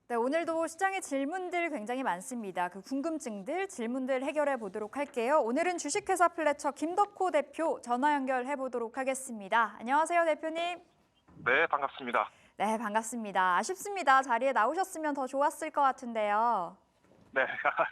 네, 오늘도 시장의 질문들 굉장히 많습니다. 그 궁금증들, 질문들 해결해 보도록 할게요. 오늘은 주식회사 플래처 김덕호 대표 전화 연결해 보도록 하겠습니다. 안녕하세요, 대표님. 네, 반갑습니다. 네, 반갑습니다. 아쉽습니다. 자리에 나오셨으면 더 좋았을 것 같은데요. 네,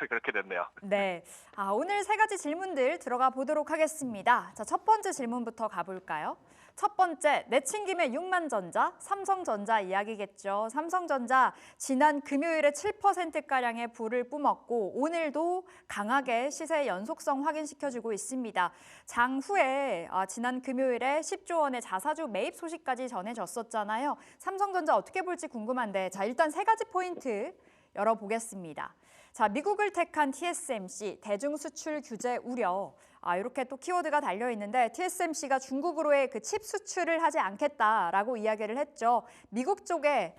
그렇게 됐네요. 네, 오늘 세 가지 질문들 들어가 보도록 하겠습니다. 자, 첫 번째 질문부터 가볼까요? 첫 번째, 내친김에 6만전자, 삼성전자 이야기겠죠. 삼성전자 지난 금요일에 7%가량의 불을 뿜었고 오늘도 강하게 시세 연속성 확인시켜주고 있습니다. 장 후에 지난 금요일에 10조 원의 자사주 매입 소식까지 전해졌었잖아요. 삼성전자 어떻게 볼지 궁금한데 자, 일단 세 가지 포인트 열어보겠습니다. 자, 미국을 택한 TSMC 대중 수출 규제 우려. 이렇게 또 키워드가 달려 있는데 TSMC가 중국으로의 그 칩 수출을 하지 않겠다라고 이야기를 했죠. 미국 쪽에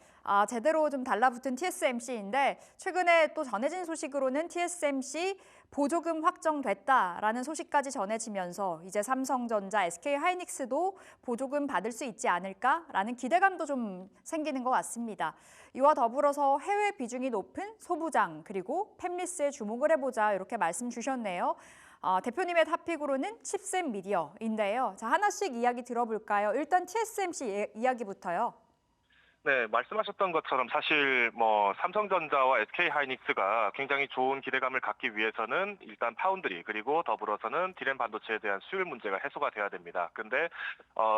제대로 좀 달라붙은 TSMC인데 최근에 또 전해진 소식으로는 TSMC 보조금 확정됐다라는 소식까지 전해지면서 이제 삼성전자, SK하이닉스도 보조금 받을 수 있지 않을까라는 기대감도 좀 생기는 것 같습니다. 이와 더불어서 해외 비중이 높은 소부장 그리고 팹리스에 주목을 해보자 이렇게 말씀 주셨네요. 대표님의 탑픽으로는 칩셋 미디어인데요. 자, 하나씩 이야기 들어볼까요? 일단 TSMC 이야기부터요. 네, 말씀하셨던 것처럼 사실 삼성전자와 SK하이닉스가 굉장히 좋은 기대감을 갖기 위해서는 일단 파운드리 그리고 더불어서는 디램 반도체에 대한 수율 문제가 해소가 돼야 됩니다. 근데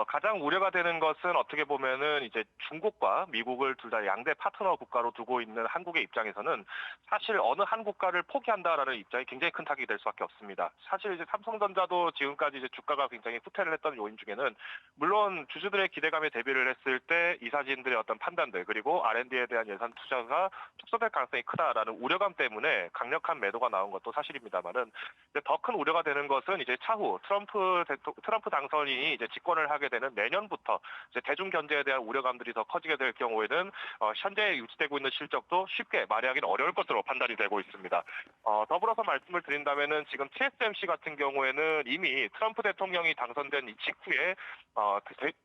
가장 우려가 되는 것은 어떻게 보면은 이제 중국과 미국을 둘 다 양대 파트너 국가로 두고 있는 한국의 입장에서는 사실 어느 한 국가를 포기한다라는 입장이 굉장히 큰 타격이 될 수밖에 없습니다. 사실 이제 삼성전자도 지금까지 이제 주가가 굉장히 후퇴를 했던 요인 중에는 물론 주주들의 기대감에 대비를 했을 때 이사진들의 어떤 판단들 그리고 R&D에 대한 예산 투자가 축소될 가능성이 크다라는 우려감 때문에 강력한 매도가 나온 것도 사실입니다만은 더 큰 우려가 되는 것은 이제 차후 트럼프 당선인이 이제 집권을 하게 되는 내년부터 이제 대중 견제에 대한 우려감들이 더 커지게 될 경우에는 현재 유지되고 있는 실적도 쉽게 만회하기는 어려울 것으로 판단이 되고 있습니다. 더불어서 말씀을 드린다면은 지금 TSMC 같은 경우에는 이미 트럼프 대통령이 당선된 이 직후에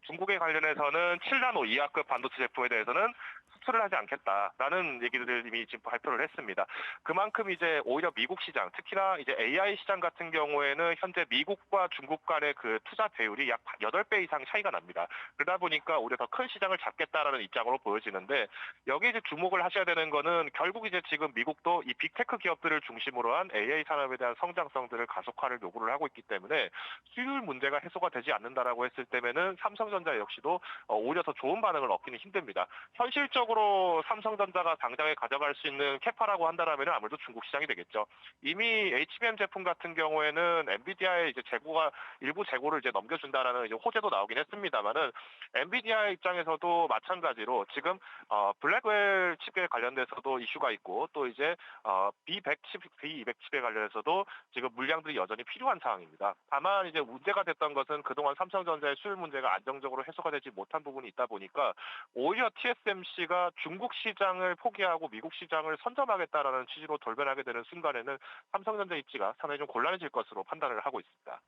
중국에 관련해서는 7나노 이하급 반도체 제품에 대해서는 수출을 하지 않겠다라는 얘기들을 이미 지금 발표를 했습니다. 그만큼 이제 오히려 미국 시장, 특히나 이제 AI 시장 같은 경우에는 현재 미국과 중국 간의 그 투자 배율이 약 8배 이상 차이가 납니다. 그러다 보니까 오히려 더 큰 시장을 잡겠다라는 입장으로 보여지는데 여기에 이제 주목을 하셔야 되는 거는 결국 이제 지금 미국도 이 빅테크 기업들을 중심으로 한 AI 산업에 대한 성장성들을 가속화를 요구를 하고 있기 때문에 수율 문제가 해소가 되지 않는다라고 했을 때면은 삼성전자 역시도 오히려 더 좋은 반응을 얻기는 힘듭니다. 현실적으로 삼성전자가 당장에 가져갈 수 있는 캐파라고 한다라면 아무래도 중국 시장이 되겠죠. 이미 HBM 제품 같은 경우에는 엔비디아의 이제 일부 재고를 이제 넘겨준다라는 이제 호재도 나오긴 했습니다만은 엔비디아 입장에서도 마찬가지로 지금 블랙웰 칩에 관련돼서도 이슈가 있고 또 이제 B100 칩, B200 칩에 관련해서도 지금 물량들이 여전히 필요한 상황입니다. 다만 이제 문제가 됐던 것은 그동안 삼성전자의 수율 문제가 안정적으로 해소가 되지 못한 부분이 있다 보니까 오히려 TSMC가 중국 시장을 포기하고 미국 시장을 선점하겠다라는 취지로 돌변하게 되는 순간에는 삼성전자 입지가 상당히 좀 곤란해질 것으로 판단을 하고 있습니다.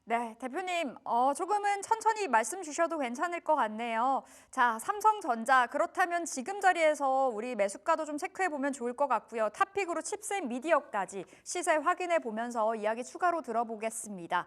네, 대표님, 조금은 천천히 말씀 주셔도 괜찮을 것 같네요. 자, 삼성전자, 그렇다면 지금 자리에서 우리 매수가도 좀 체크해 보면 좋을 것 같고요. 탑픽으로 칩셋 미디어까지 시세 확인해 보면서 이야기 추가로 들어보겠습니다.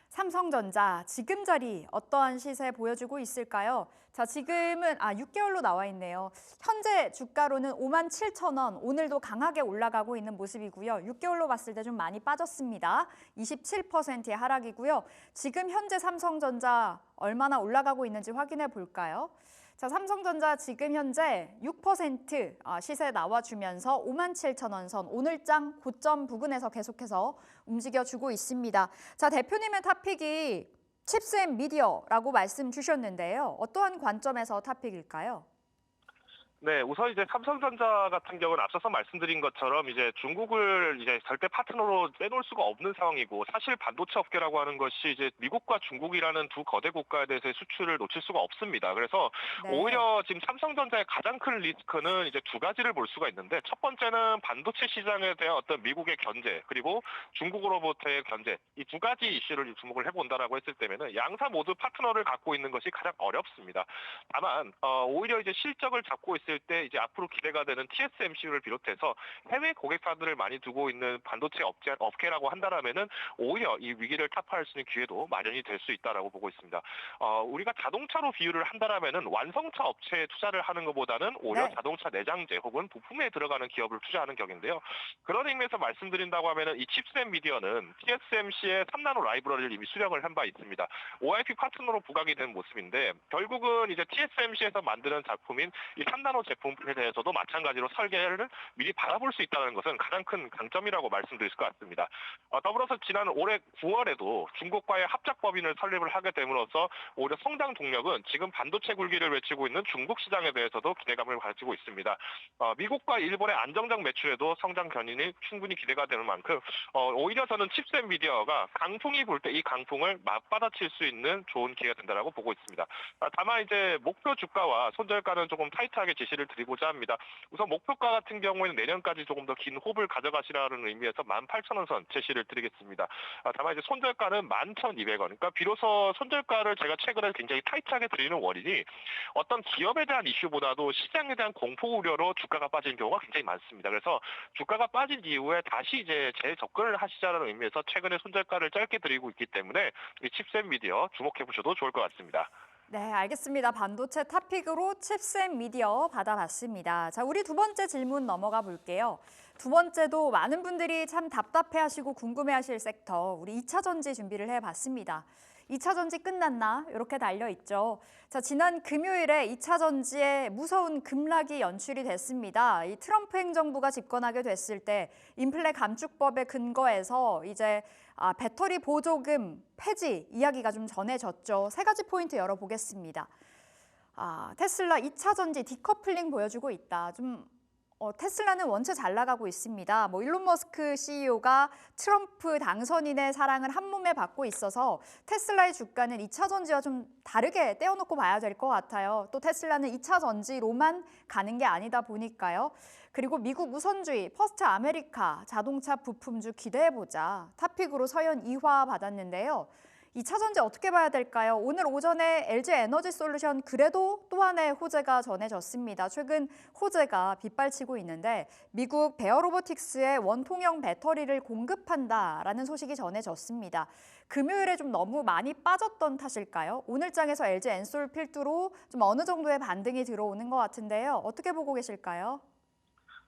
삼성전자, 지금 자리 어떠한 시세 보여주고 있을까요? 자, 지금은 6개월로 나와 있네요. 현재 주가로는 57,000원, 오늘도 강하게 올라가고 있는 모습이고요. 6개월로 봤을 때 좀 많이 빠졌습니다. 27%의 하락이고요. 지금 현재 삼성전자 얼마나 올라가고 있는지 확인해 볼까요? 자, 삼성전자 지금 현재 6% 시세 나와주면서 57,000원 선 오늘장 고점 부근에서 계속해서 움직여주고 있습니다. 자, 대표님의 탑픽이 칩셋 미디어라고 말씀 주셨는데요. 어떠한 관점에서 탑픽일까요? 네, 우선 이제 삼성전자 같은 경우는 앞서서 말씀드린 것처럼 이제 중국을 이제 절대 파트너로 빼놓을 수가 없는 상황이고 사실 반도체 업계라고 하는 것이 이제 미국과 중국이라는 두 거대 국가에 대해서의 수출을 놓칠 수가 없습니다. 그래서 네. 오히려 지금 삼성전자의 가장 큰 리스크는 이제 두 가지를 볼 수가 있는데 첫 번째는 반도체 시장에 대한 어떤 미국의 견제 그리고 중국으로부터의 견제 이 두 가지 이슈를 주목을 해본다라고 했을 때면은 양사 모두 파트너를 갖고 있는 것이 가장 어렵습니다. 다만 오히려 이제 실적을 잡고 있을 있을 때 이제 앞으로 기대가 되는 TSMC를 비롯해서 해외 고객사들을 많이 두고 있는 반도체 업계라고 한다라면은 오히려 이 위기를 타파할 수 있는 기회도 마련이 될 수 있다라고 보고 있습니다. 우리가 자동차로 비유를 한다라면은 완성차 업체에 투자를 하는 것보다는 오히려 네. 자동차 내장재 혹은 부품에 들어가는 기업을 투자하는 격인데요. 그런 의미에서 말씀드린다고 하면은 이 칩셋 미디어는 TSMC의 3나노 라이브러리를 이미 수령을 한 바 있습니다. OIP 파트너로 부각이 된 모습인데 결국은 이제 TSMC에서 만드는 작품인 이 3나노 제품에 대해서도 마찬가지로 설계를 미리 바라볼 수 있다는 것은 가장 큰 강점이라고 말씀드릴 수 같습니다. 더불어서 지난 올해 9월에도 중국과의 합작법인을 설립을 하게 됨으로써 오히려 성장 동력은 지금 반도체 굴기를 외치고 있는 중국 시장에 대해서도 기대감을 가지고 있습니다. 미국과 일본의 안정적 매출에도 성장 견인이 충분히 기대가 되는 만큼 오히려 저는 칩셋 미디어가 강풍이 불 때 이 강풍을 맞받아칠 수 있는 좋은 기회가 된다라고 보고 있습니다. 다만 이제 목표 주가와 손절가는 조금 타이트하게 제시를 드리고자 합니다. 우선 목표가 같은 경우에는 내년까지 조금 더 긴 호흡을 가져가시라는 의미에서 18,000원 선 제시를 드리겠습니다. 다만 이제 손절가는 11,200원. 그러니까 비로소 손절가를 제가 최근에 굉장히 타이트하게 드리는 원인이 어떤 기업에 대한 이슈보다도 시장에 대한 공포 우려로 주가가 빠지는 경우가 굉장히 많습니다. 그래서 주가가 빠진 이후에 다시 이제 재접근을 하시자는 의미에서 최근에 손절가를 짧게 드리고 있기 때문에 이 칩셋 미디어 주목해 보셔도 좋을 것 같습니다. 네, 알겠습니다. 반도체 탑픽으로 칩셋 미디어 받아봤습니다. 자, 우리 두 번째 질문 넘어가 볼게요. 두 번째도 많은 분들이 참 답답해하시고 궁금해하실 섹터, 우리 2차 전지 준비를 해봤습니다. 2차 전지 끝났나? 이렇게 달려있죠. 자, 지난 금요일에 2차 전지에 무서운 급락이 연출이 됐습니다. 이 트럼프 행정부가 집권하게 됐을 때 인플레 감축법에 근거해서 이제 배터리 보조금 폐지 이야기가 좀 전해졌죠. 세 가지 포인트 열어보겠습니다. 테슬라 2차 전지 디커플링 보여주고 있다. 테슬라는 원체 잘 나가고 있습니다. 일론 머스크 CEO가 트럼프 당선인의 사랑을 한 몸에 받고 있어서 테슬라의 주가는 2차 전지와 좀 다르게 떼어놓고 봐야 될 것 같아요. 또 테슬라는 2차 전지로만 가는 게 아니다 보니까요. 그리고 미국 우선주의 퍼스트 아메리카 자동차 부품주 기대해보자. 탑픽으로 서연 2화 받았는데요. 2차 전지 어떻게 봐야 될까요? 오늘 오전에 LG 에너지 솔루션 그래도 또 하나의 호재가 전해졌습니다. 최근 호재가 빗발치고 있는데 미국 베어로보틱스에 원통형 배터리를 공급한다라는 소식이 전해졌습니다. 금요일에 좀 너무 많이 빠졌던 탓일까요? 오늘 장에서 LG 엔솔 필두로 좀 어느 정도의 반등이 들어오는 것 같은데요. 어떻게 보고 계실까요?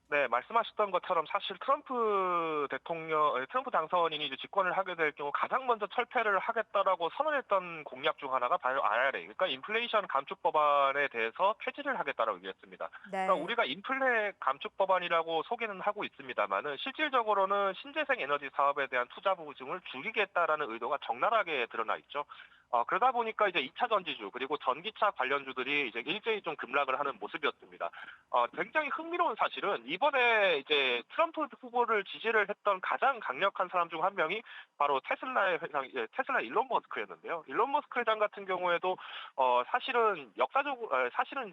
네, 말씀하셨던 것처럼 사실 트럼프 당선인이 이제 집권을 하게 될 경우 가장 먼저 철폐를 하겠다라고 선언했던 공약 중 하나가 바로 IRA, 그러니까 인플레이션 감축 법안에 대해서 폐지를 하겠다라고 얘기했습니다. 그러니까 네. 우리가 인플레 감축 법안이라고 소개는 하고 있습니다만은 실질적으로는 신재생 에너지 사업에 대한 투자 보증을 줄이겠다라는 의도가 적나라하게 드러나 있죠. 그러다 보니까 이제 2차 전지주 그리고 전기차 관련주들이 이제 일제히 좀 급락을 하는 모습이었습니다. 굉장히 흥미로운 사실은 이번에 이제 트럼프 후보를 지지를 했던 가장 강력한 사람 중 한 명이 바로 테슬라의 회장, 테슬라 일론 머스크였는데요. 일론 머스크 회장 같은 경우에도 사실은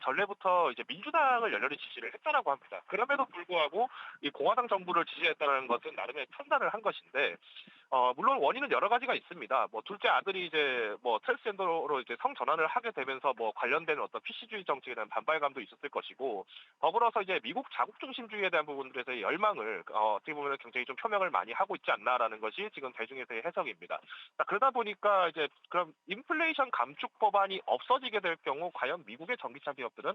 전례부터 이제 민주당을 열렬히 지지를 했다라고 합니다. 그럼에도 불구하고 이 공화당 정부를 지지했다는 것은 나름의 판단을 한 것인데, 물론 원인은 여러 가지가 있습니다. 둘째 아들이 이제 트랜스젠더로 이제 성 전환을 하게 되면서 관련된 어떤 PC주의 정책에 대한 반발감도 있었을 것이고, 더불어서 이제 미국 자국 중심주의에 대한 부분들에서의 열망을 어떻게 보면 굉장히 좀 표명을 많이 하고 있지 않나라는 것이 지금 대중에서의 해석입니다. 자, 그러다 보니까 이제 그럼 인플레이션 감축 법안이 없어지게 될 경우 과연 미국의 전기차 기업들은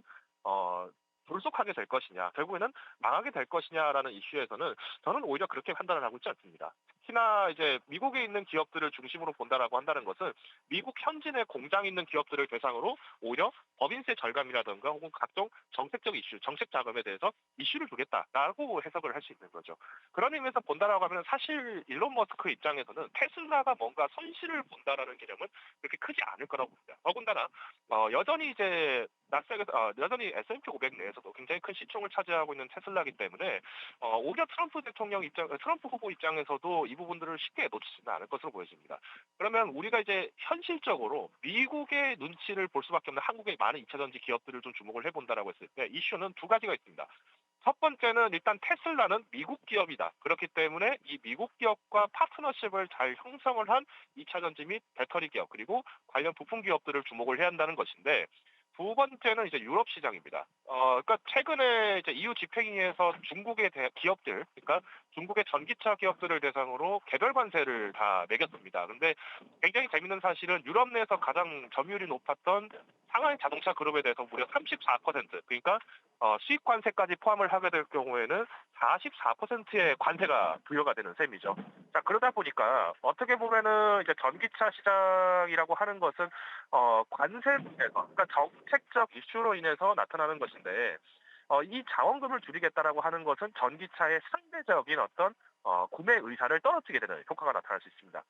불속하게 될 것이냐, 결국에는 망하게 될 것이냐라는 이슈에서는 저는 오히려 그렇게 판단을 하고 있지 않습니다. 특히나 이제 미국에 있는 기업들을 중심으로 본다라고 한다는 것은 미국 현지내 공장 있는 기업들을 대상으로 오히려 법인세 절감이라든가 혹은 각종 정책적 이슈, 정책 자금에 대해서 이슈를 두겠다라고 해석을 할 수 있는 거죠. 그런 의미에서 본다라고 하면 사실 일론 머스크 입장에서는 테슬라가 뭔가 손실을 본다라는 개념은 그렇게 크지 않을 거라고 봅니다. 더군다나 여전히 이제 여전히 S&P 500 내에서도 굉장히 큰 시총을 차지하고 있는 테슬라이기 때문에 오히려 트럼프 후보 입장에서도 이 부분들을 쉽게 놓치지는 않을 것으로 보여집니다. 그러면 우리가 이제 현실적으로 미국의 눈치를 볼 수밖에 없는 한국의 많은 2차 전지 기업들을 좀 주목을 해본다라고 했을 때 이슈는 두 가지가 있습니다. 첫 번째는 일단 테슬라는 미국 기업이다. 그렇기 때문에 이 미국 기업과 파트너십을 잘 형성을 한 2차 전지 및 배터리 기업 그리고 관련 부품 기업들을 주목을 해야 한다는 것인데, 두 번째는 이제 유럽 시장입니다. 그러니까 최근에 이제 EU 집행위에서 중국의 기업들, 그러니까 중국의 전기차 기업들을 대상으로 개별 관세를 다 매겼습니다. 근데 굉장히 재밌는 사실은 유럽 내에서 가장 점유율이 높았던 상하이 자동차 그룹에 대해서 무려 34%, 그러니까 수입 관세까지 포함을 하게 될 경우에는 44%의 관세가 부여가 되는 셈이죠. 자, 그러다 보니까 어떻게 보면은 이제 전기차 시장이라고 하는 것은 관세에서, 그러니까 정책적 이슈로 인해서 나타나는 것인데, 이 자원금을 줄이겠다라고 하는 것은 전기차의 상대적인 어떤 구매 의사를 떨어뜨리게 되는 효과가 나타날 수 있습니다.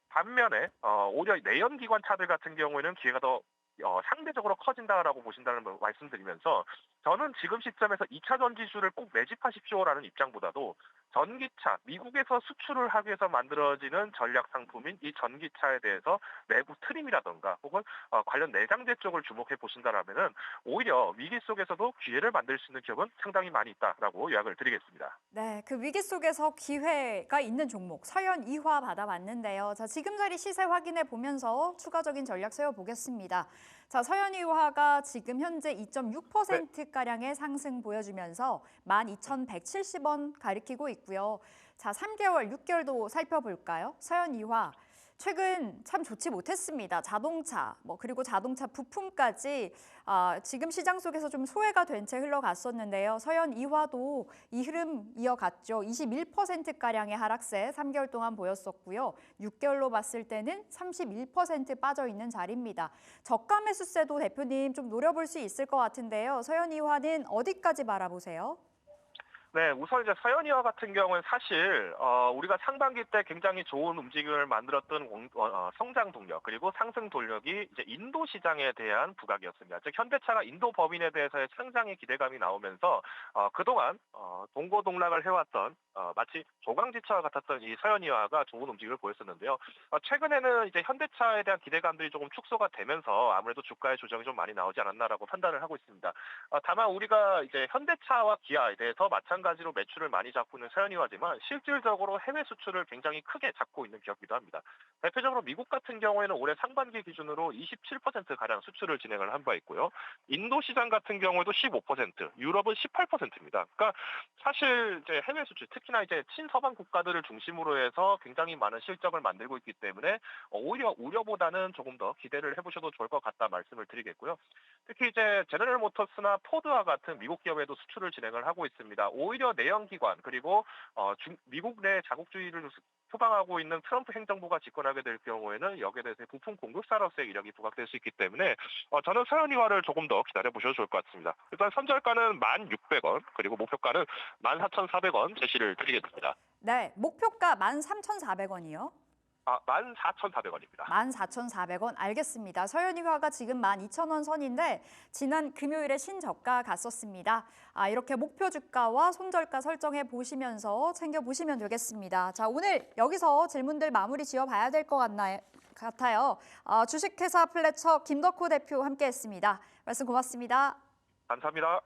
반면에 오히려 내연기관 차들 같은 경우에는 기회가 더 상대적으로 커진다라고 보신다는 걸 말씀드리면서, 저는 지금 시점에서 2차 전지주를 꼭 매집하십시오라는 입장보다도 전기차, 미국에서 수출을 하기 위해서 만들어지는 전략 상품인 이 전기차에 대해서 내부 트림이라던가 혹은 관련 내장재 쪽을 주목해 보신다라면은 오히려 위기 속에서도 기회를 만들 수 있는 기업은 상당히 많이 있다라고 요약을 드리겠습니다. 네, 그 위기 속에서 기회가 있는 종목 서현 이화 받아봤는데요. 자, 지금 자리 시세 확인해 보면서 추가적인 전략 세워보겠습니다. 자, 서현 이화가 지금 현재 2.6%가량의 상승 보여주면서 12,170원 가리키고 있고요. 자, 3개월, 6개월도 살펴볼까요? 서현 이화. 최근 참 좋지 못했습니다. 자동차, 그리고 자동차 부품까지 지금 시장 속에서 좀 소외가 된 채 흘러갔었는데요. 서현 이화도 이 흐름 이어갔죠. 21%가량의 하락세 3개월 동안 보였었고요. 6개월로 봤을 때는 31% 빠져 있는 자리입니다. 저가 매수세도 대표님 좀 노려볼 수 있을 것 같은데요. 서현 이화는 어디까지 바라보세요? 네, 우선 이제 서현이와 같은 경우는 사실 우리가 상반기 때 굉장히 좋은 움직임을 만들었던 성장 동력 그리고 상승 동력이 이제 인도 시장에 대한 부각이었습니다. 즉 현대차가 인도 법인에 대해서의 상장의 기대감이 나오면서 그동안 동고동락을 해왔던 마치 조강지차와 같았던 이 서현이와가 좋은 움직임을 보였었는데요. 최근에는 이제 현대차에 대한 기대감들이 조금 축소가 되면서 아무래도 주가의 조정이 좀 많이 나오지 않았나라고 판단을 하고 있습니다. 다만 우리가 이제 현대차와 기아에 대해서 마찬가지로 매출을 많이 잡고 있는 서현이와지만 실질적으로 해외 수출을 굉장히 크게 잡고 있는 기업이기도 합니다. 대표적으로 미국 같은 경우에는 올해 상반기 기준으로 27%가량 수출을 진행을 한 바 있고요. 인도 시장 같은 경우에도 15%, 유럽은 18%입니다. 그러니까 사실 이제 해외 수출, 특히나 이제 친서방 국가들을 중심으로 해서 굉장히 많은 실적을 만들고 있기 때문에 오히려 우려보다는 조금 더 기대를 해보셔도 좋을 것 같다 말씀을 드리겠고요. 특히 이제 제너럴 모터스나 포드와 같은 미국 기업에도 수출을 진행을 하고 있습니다. 오히려 내연기관 그리고 미국 내 자국주의를 표방하고 있는 트럼프 행정부가 집권하게 될 경우에는 여기에 대해서 부품 공급사로서의 이력이 부각될 수 있기 때문에 저는 서현이화를 조금 더 기다려보셔도 좋을 것 같습니다. 일단 선절가는 1,600원 그리고 목표가는 14,400원 제시를 드리겠습니다. 네, 목표가 13,400원이요. 14,400원입니다. 14,400원 알겠습니다. 서현이화가 지금 12,000원 선인데 지난 금요일에 신저가 갔었습니다. 이렇게 목표 주가와 손절가 설정해 보시면서 챙겨보시면 되겠습니다. 자, 오늘 여기서 질문들 마무리 지어봐야 될 것 같아요. 주식회사 플래처 김덕호 대표 함께했습니다. 말씀 고맙습니다. 감사합니다.